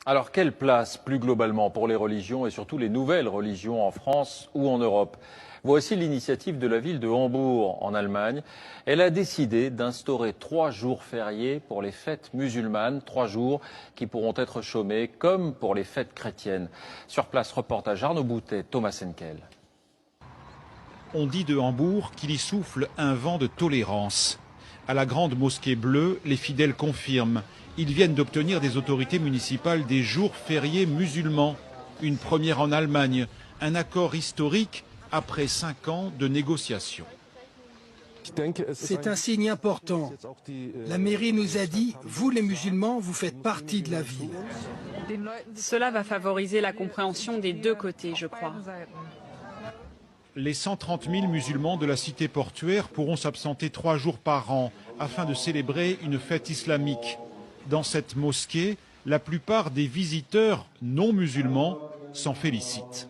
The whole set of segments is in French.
Alors, quelle place, plus globalement, pour les religions et surtout les nouvelles religions en France ou en Europe? Voici l'initiative de la ville de Hambourg, en Allemagne. Elle a décidé d'instaurer 3 jours fériés pour les fêtes musulmanes, 3 jours qui pourront être chômés comme pour les fêtes chrétiennes. Sur place, reportage Arnaud Boutet, Thomas Henkel. On dit de Hambourg qu'il y souffle un vent de tolérance. À la grande mosquée bleue, les fidèles confirment. Ils viennent d'obtenir des autorités municipales des jours fériés musulmans. Une première en Allemagne, un accord historique après 5 ans de négociations. C'est un signe important. La mairie nous a dit, vous les musulmans, vous faites partie de la ville. Cela va favoriser la compréhension des deux côtés, je crois. Les 130 000 musulmans de la cité portuaire pourront s'absenter 3 jours par an afin de célébrer une fête islamique. Dans cette mosquée, la plupart des visiteurs non musulmans s'en félicitent.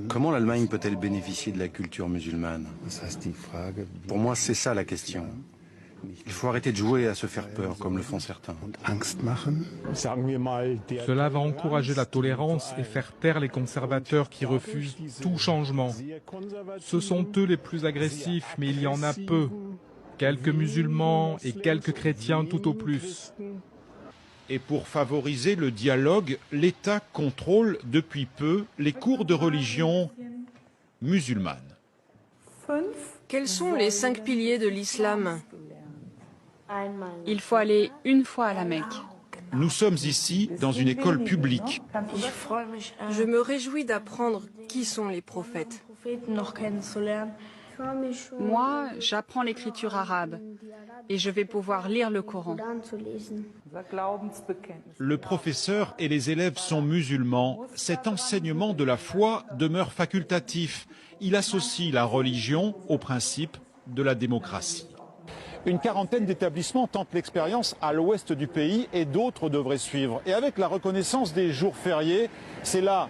Comment l'Allemagne peut-elle bénéficier de la culture musulmane? Pour moi, c'est ça la question. Il faut arrêter de jouer à se faire peur, comme le font certains. Cela va encourager la tolérance et faire taire les conservateurs qui refusent tout changement. Ce sont eux les plus agressifs, mais il y en a peu. Quelques musulmans et quelques chrétiens tout au plus. Et pour favoriser le dialogue, l'État contrôle depuis peu les cours de religion musulmane. Quels sont les 5 piliers de l'islam? Il faut aller une fois à la Mecque. Nous sommes ici dans une école publique. Je me réjouis d'apprendre qui sont les prophètes. Moi, j'apprends l'écriture arabe et je vais pouvoir lire le Coran. Le professeur et les élèves sont musulmans. Cet enseignement de la foi demeure facultatif. Il associe la religion au principe de la démocratie. Une quarantaine d'établissements tentent l'expérience à l'ouest du pays et d'autres devraient suivre. Et avec la reconnaissance des jours fériés, c'est là